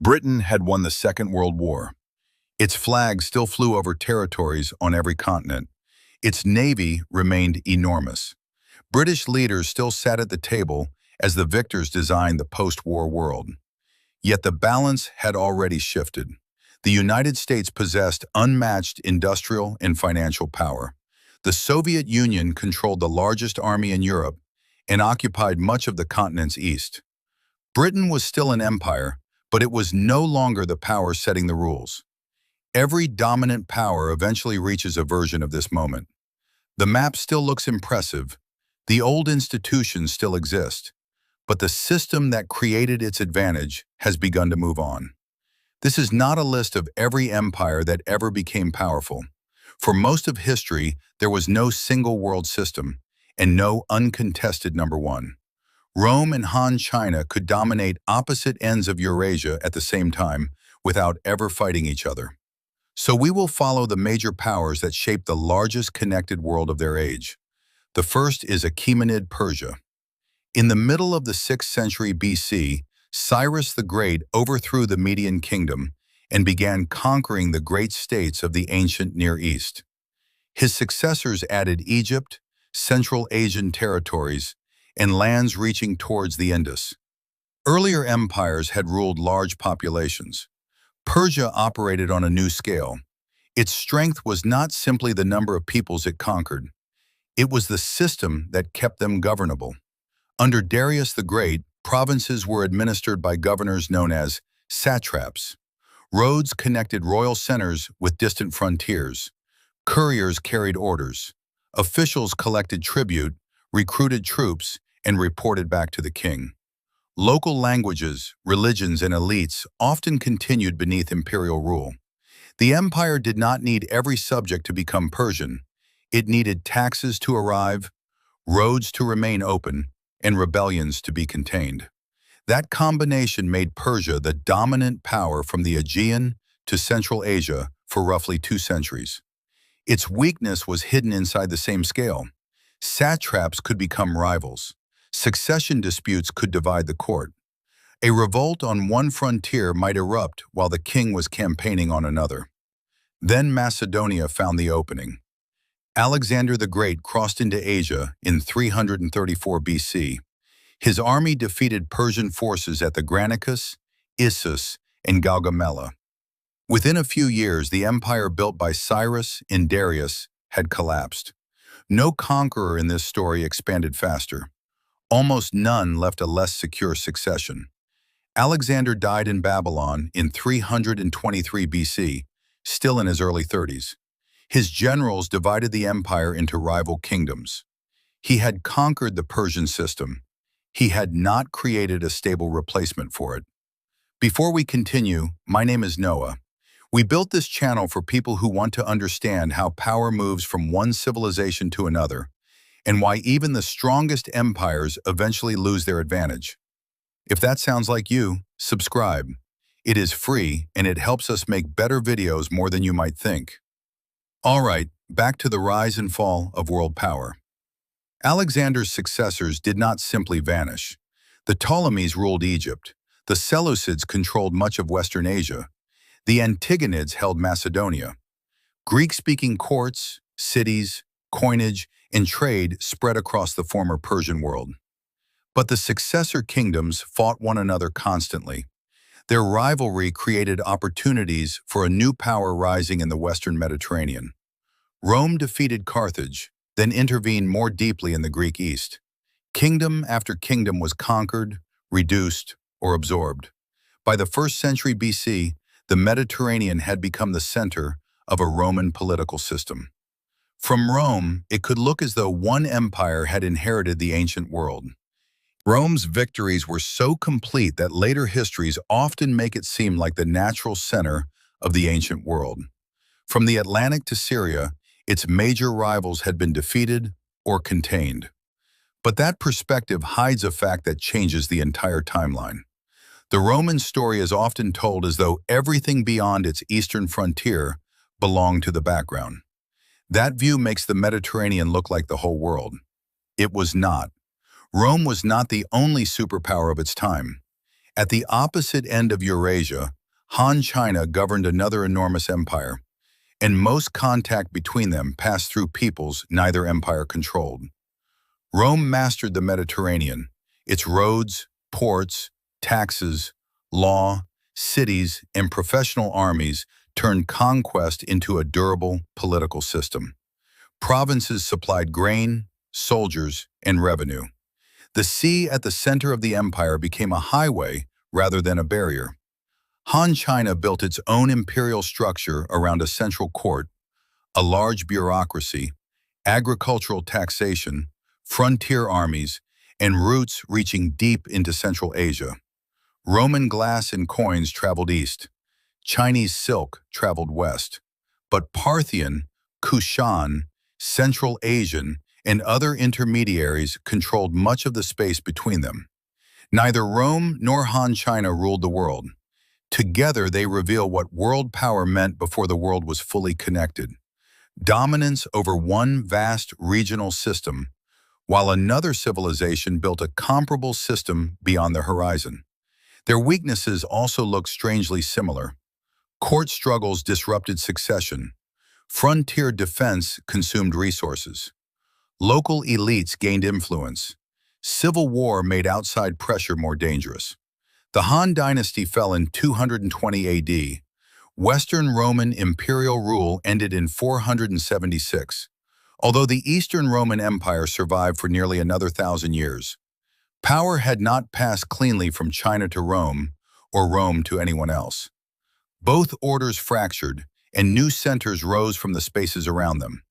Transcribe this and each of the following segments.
Britain had won the Second World War. Its flag still flew over territories on every continent. Its navy remained enormous. British leaders still sat at the table as the victors designed the post-war world. Yet the balance had already shifted. The United States possessed unmatched industrial and financial power. The Soviet Union controlled the largest army in Europe and occupied much of the continent's east. Britain was still an empire, but it was no longer the power setting the rules. Every dominant power eventually reaches a version of this moment. The map still looks impressive. The old institutions still exist, but the system that created its advantage has begun to move on. This is not a list of every empire that ever became powerful. For most of history, there was no single world system and no uncontested number one. Rome and Han China could dominate opposite ends of Eurasia at the same time without ever fighting each other. So we will follow the major powers that shaped the largest connected world of their age. The first is Achaemenid Persia. In the middle of the 6th century BC, Cyrus the Great overthrew the Median kingdom and began conquering the great states of the ancient Near East. His successors added Egypt, Central Asian territories, and lands reaching towards the Indus. Earlier empires had ruled large populations. Persia operated on a new scale. Its strength was not simply the number of peoples it conquered. It was the system that kept them governable. Under Darius the Great, provinces were administered by governors known as satraps. Roads connected royal centers with distant frontiers. Couriers carried orders. Officials collected tribute, recruited troops, and reported back to the king. Local languages, religions, and elites often continued beneath imperial rule. The empire did not need every subject to become Persian. It needed taxes to arrive, roads to remain open, and rebellions to be contained. That combination made Persia the dominant power from the Aegean to Central Asia for roughly 2 centuries. Its weakness was hidden inside the same scale. Satraps could become rivals. Succession disputes could divide the court. A revolt on one frontier might erupt while the king was campaigning on another. Then Macedonia found the opening. Alexander the Great crossed into Asia in 334 BC. His army defeated Persian forces at the Granicus, Issus, and Gaugamela. Within a few years, the empire built by Cyrus and Darius had collapsed. No conqueror in this story expanded faster. Almost none left a less secure succession. Alexander died in Babylon in 323 BC, still in his early 30s. His generals divided the empire into rival kingdoms. He had conquered the Persian system. He had not created a stable replacement for it. Before we continue, my name is Noah. We built this channel for people who want to understand how power moves from one civilization to another, and why even the strongest empires eventually lose their advantage. If that sounds like you, subscribe. It is free and it helps us make better videos more than you might think. All right, back to the rise and fall of world power. Alexander's successors did not simply vanish. The Ptolemies ruled Egypt. The Seleucids controlled much of Western Asia. The Antigonids held Macedonia. Greek-speaking courts, cities, coinage, and trade spread across the former Persian world. But the successor kingdoms fought one another constantly. Their rivalry created opportunities for a new power rising in the Western Mediterranean. Rome defeated Carthage, then intervened more deeply in the Greek East. Kingdom after kingdom was conquered, reduced, or absorbed. By the 1st century BC, the Mediterranean had become the center of a Roman political system. From Rome, it could look as though one empire had inherited the ancient world. Rome's victories were so complete that later histories often make it seem like the natural center of the ancient world. From the Atlantic to Syria, its major rivals had been defeated or contained. But that perspective hides a fact that changes the entire timeline. The Roman story is often told as though everything beyond its eastern frontier belonged to the background. That view makes the Mediterranean look like the whole world. It was not. Rome was not the only superpower of its time. At the opposite end of Eurasia, Han China governed another enormous empire, and most contact between them passed through peoples neither empire controlled. Rome mastered the Mediterranean, its roads, ports, taxes, law, cities, and professional armies turned conquest into a durable political system. Provinces supplied grain, soldiers, and revenue. The sea at the center of the empire became a highway rather than a barrier. Han China built its own imperial structure around a central court, a large bureaucracy, agricultural taxation, frontier armies, and routes reaching deep into Central Asia. Roman glass and coins traveled east. Chinese silk traveled west. But Parthian, Kushan, Central Asian, and other intermediaries controlled much of the space between them. Neither Rome nor Han China ruled the world. Together, they reveal what world power meant before the world was fully connected. Dominance over one vast regional system, while another civilization built a comparable system beyond the horizon. Their weaknesses also look strangely similar. Court struggles disrupted succession. Frontier defense consumed resources. Local elites gained influence. Civil war made outside pressure more dangerous. The Han dynasty fell in 220 AD. Western Roman imperial rule ended in 476, although the Eastern Roman Empire survived for nearly another 1,000 years. Power had not passed cleanly from China to Rome, or Rome to anyone else. Both orders fractured, and new centers rose from the spaces around them.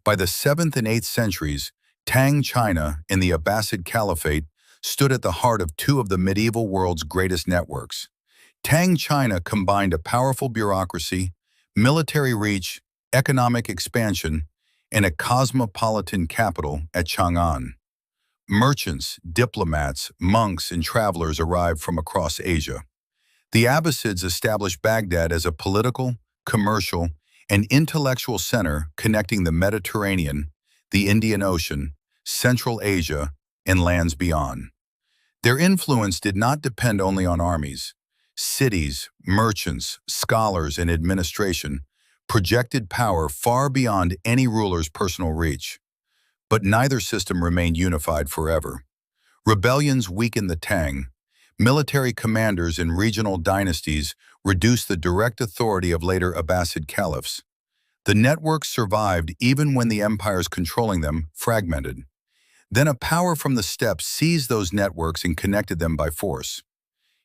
By the 7th and 8th centuries, Tang China and the Abbasid Caliphate stood at the heart of two of the medieval world's greatest networks. Tang China combined a powerful bureaucracy, military reach, economic expansion, and a cosmopolitan capital at Chang'an. Merchants, diplomats, monks, and travelers arrived from across Asia. The Abbasids established Baghdad as a political, commercial, and intellectual center connecting the Mediterranean, the Indian Ocean, Central Asia, and lands beyond. Their influence did not depend only on armies. Cities, merchants, scholars, and administration projected power far beyond any ruler's personal reach. But neither system remained unified forever. Rebellions weakened the Tang. Military commanders in regional dynasties reduced the direct authority of later Abbasid caliphs. The networks survived even when the empires controlling them fragmented. Then a power from the steppes seized those networks and connected them by force.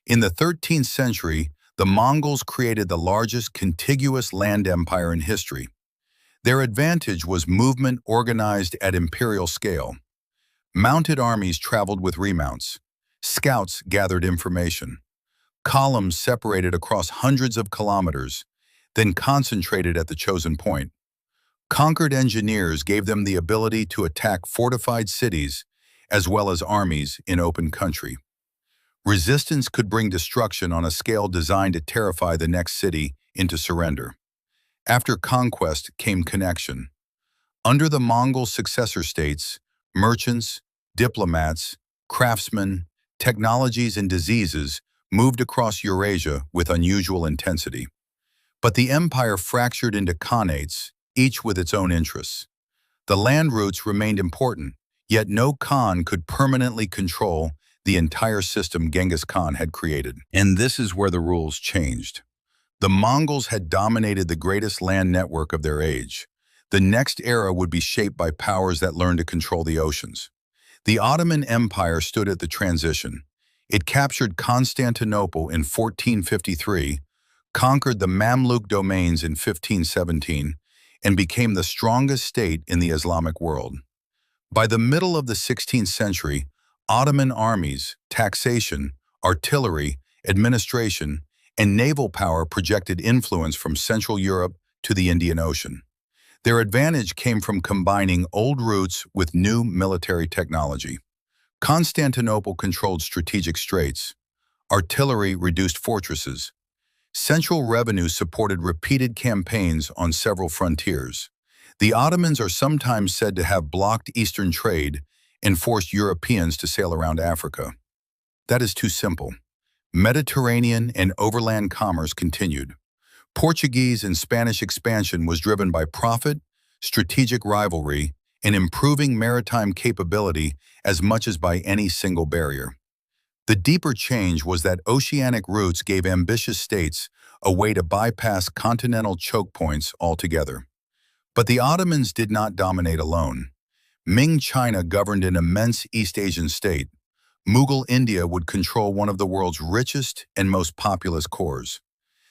In the 13th century, the Mongols created the largest contiguous land empire in history. Their advantage was movement organized at imperial scale. Mounted armies traveled with remounts. Scouts gathered information. Columns separated across hundreds of kilometers, then concentrated at the chosen point. Conquered engineers gave them the ability to attack fortified cities as well as armies in open country. Resistance could bring destruction on a scale designed to terrify the next city into surrender. After conquest came connection. Under the Mongol successor states, merchants, diplomats, craftsmen, technologies, and diseases moved across Eurasia with unusual intensity. But the empire fractured into khanates, each with its own interests. The land routes remained important, yet no Khan could permanently control the entire system Genghis Khan had created. And this is where the rules changed. The Mongols had dominated the greatest land network of their age. The next era would be shaped by powers that learned to control the oceans. The Ottoman Empire stood at the transition. It captured Constantinople in 1453, conquered the Mamluk domains in 1517, and became the strongest state in the Islamic world. By the middle of the 16th century, Ottoman armies, taxation, artillery, administration, and naval power projected influence from Central Europe to the Indian Ocean. Their advantage came from combining old routes with new military technology. Constantinople controlled strategic straits. Artillery reduced fortresses. Central revenue supported repeated campaigns on several frontiers. The Ottomans are sometimes said to have blocked Eastern trade and forced Europeans to sail around Africa. That is too simple. Mediterranean and overland commerce continued. Portuguese and Spanish expansion was driven by profit, strategic rivalry, and improving maritime capability as much as by any single barrier. The deeper change was that oceanic routes gave ambitious states a way to bypass continental choke points altogether. But the Ottomans did not dominate alone. Ming China governed an immense East Asian state. Mughal India would control one of the world's richest and most populous cores.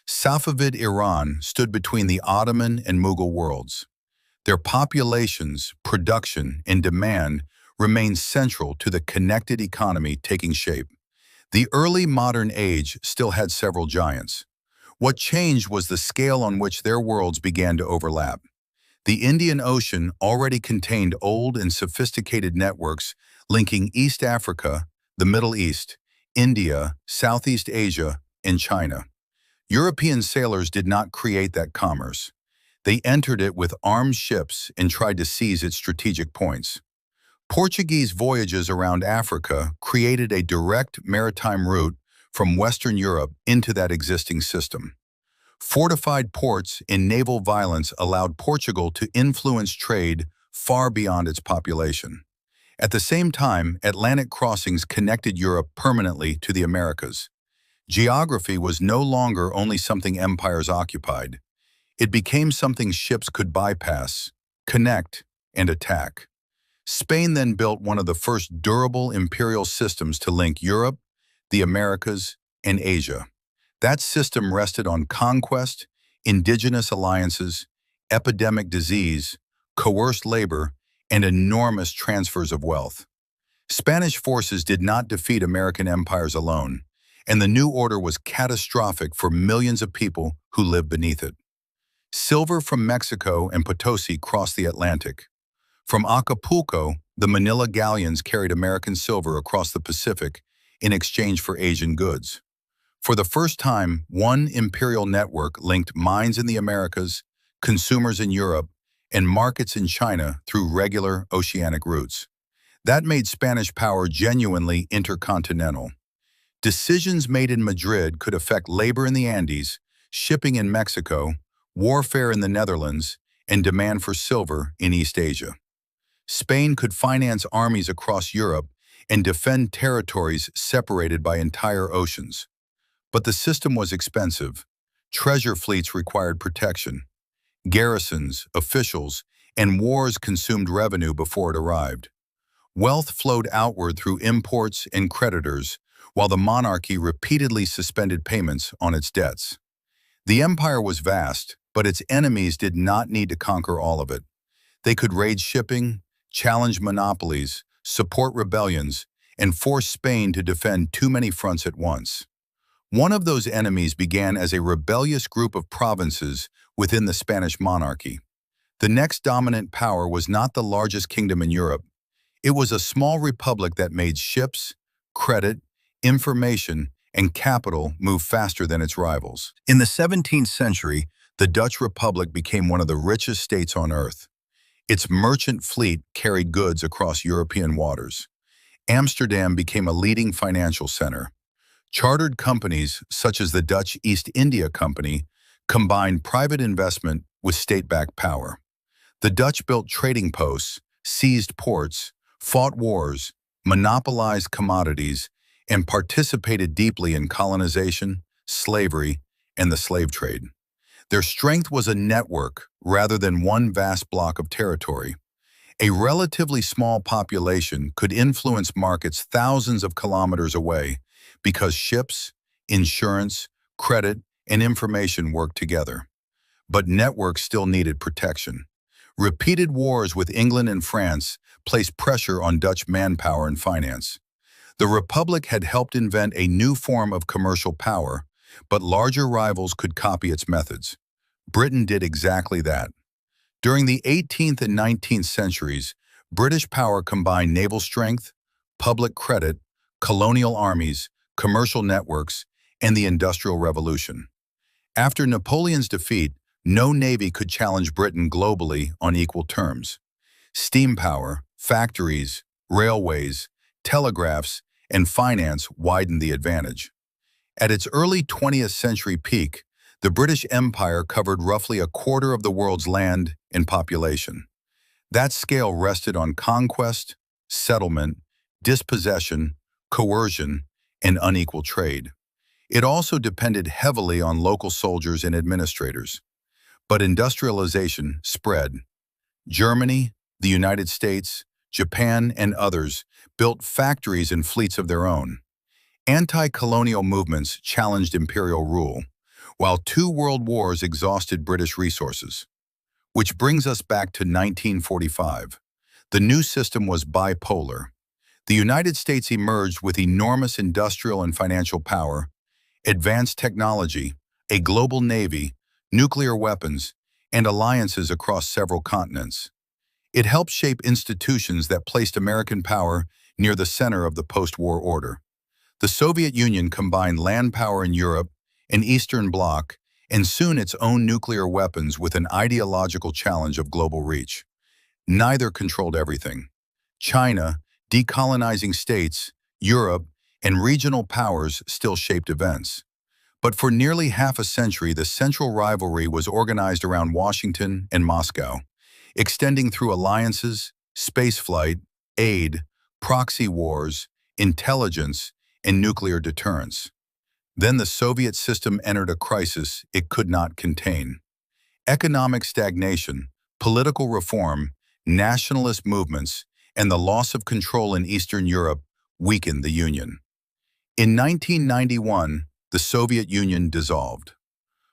Safavid Iran stood between the Ottoman and Mughal worlds. Their populations, production, and demand remained central to the connected economy taking shape. The early modern age still had several giants. What changed was the scale on which their worlds began to overlap. The Indian Ocean already contained old and sophisticated networks linking East Africa, the Middle East, India, Southeast Asia, and China. European sailors did not create that commerce. They entered it with armed ships and tried to seize its strategic points. Portuguese voyages around Africa created a direct maritime route from Western Europe into that existing system. Fortified ports and naval violence allowed Portugal to influence trade far beyond its population. At the same time, Atlantic crossings connected Europe permanently to the Americas. Geography was no longer only something empires occupied. It became something ships could bypass, connect, and attack. Spain then built one of the first durable imperial systems to link Europe, the Americas, and Asia. That system rested on conquest, indigenous alliances, epidemic disease, coerced labor, and enormous transfers of wealth. Spanish forces did not defeat American empires alone, and the new order was catastrophic for millions of people who lived beneath it. Silver from Mexico and Potosi crossed the Atlantic. From Acapulco, the Manila galleons carried American silver across the Pacific in exchange for Asian goods. For the first time, one imperial network linked mines in the Americas, consumers in Europe, and markets in China through regular oceanic routes. That made Spanish power genuinely intercontinental. Decisions made in Madrid could affect labor in the Andes, shipping in Mexico, warfare in the Netherlands, and demand for silver in East Asia. Spain could finance armies across Europe and defend territories separated by entire oceans. But the system was expensive. Treasure fleets required protection. Garrisons, officials, and wars consumed revenue before it arrived. Wealth flowed outward through imports and creditors, while the monarchy repeatedly suspended payments on its debts. The empire was vast, but its enemies did not need to conquer all of it. They could raid shipping, challenge monopolies, support rebellions, and force Spain to defend too many fronts at once. One of those enemies began as a rebellious group of provinces within the Spanish monarchy. The next dominant power was not the largest kingdom in Europe. It was a small republic that made ships, credit, information, and capital move faster than its rivals. In the 17th century, the Dutch Republic became one of the richest states on earth. Its merchant fleet carried goods across European waters. Amsterdam became a leading financial center. Chartered companies, such as the Dutch East India Company, combined private investment with state-backed power. The Dutch built trading posts, seized ports, fought wars, monopolized commodities, and participated deeply in colonization, slavery, and the slave trade. Their strength was a network rather than one vast block of territory. A relatively small population could influence markets thousands of kilometers away because ships, insurance, credit, and information worked together. But networks still needed protection. Repeated wars with England and France placed pressure on Dutch manpower and finance. The Republic had helped invent a new form of commercial power, but larger rivals could copy its methods. Britain did exactly that. During the 18th and 19th centuries, British power combined naval strength, public credit, colonial armies, commercial networks, and the Industrial Revolution. After Napoleon's defeat, no navy could challenge Britain globally on equal terms. Steam power, factories, railways, telegraphs, and finance widened the advantage. At its early 20th century peak, the British Empire covered roughly a quarter of the world's land and population. That scale rested on conquest, settlement, dispossession, coercion, and unequal trade. It also depended heavily on local soldiers and administrators. But industrialization spread. Germany, the United States, Japan, and others built factories and fleets of their own. Anti-colonial movements challenged imperial rule, while two world wars exhausted British resources. Which brings us back to 1945. The new system was bipolar. The United States emerged with enormous industrial and financial power, advanced technology, a global navy, nuclear weapons, and alliances across several continents. It helped shape institutions that placed American power near the center of the post-war order. The Soviet Union combined land power in Europe, an Eastern Bloc, and soon its own nuclear weapons with an ideological challenge of global reach. Neither controlled everything. China, decolonizing states, Europe, and regional powers still shaped events. But for nearly half a century, the central rivalry was organized around Washington and Moscow, extending through alliances, spaceflight, aid, proxy wars, intelligence, and nuclear deterrence. Then the Soviet system entered a crisis it could not contain. Economic stagnation, political reform, nationalist movements, and the loss of control in Eastern Europe weakened the Union. In 1991, the Soviet Union dissolved.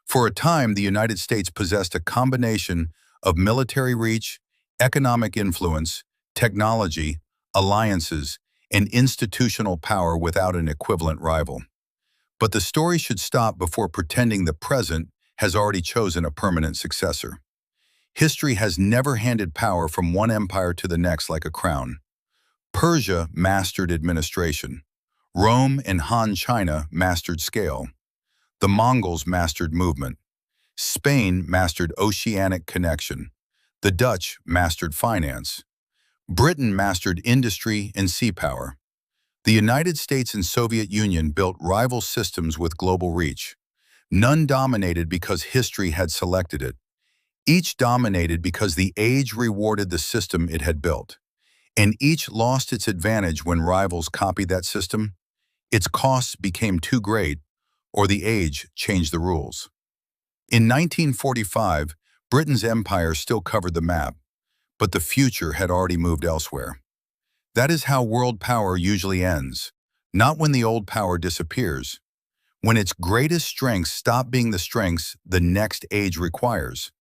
For a time, the United States possessed a combination of military reach, economic influence, technology, alliances, and institutional power without an equivalent rival. But the story should stop before pretending the present has already chosen a permanent successor. History has never handed power from one empire to the next like a crown. Persia mastered administration. Rome and Han China mastered scale. The Mongols mastered movement. Spain mastered oceanic connection. The Dutch mastered finance. Britain mastered industry and sea power. The United States and Soviet Union built rival systems with global reach. None dominated because history had selected it. Each dominated because the age rewarded the system it had built. And each lost its advantage when rivals copied that system. Its costs became too great, or the age changed the rules. In 1945, Britain's empire still covered the map, but the future had already moved elsewhere. That is how world power usually ends, not when the old power disappears, when its greatest strengths stop being the strengths the next age requires.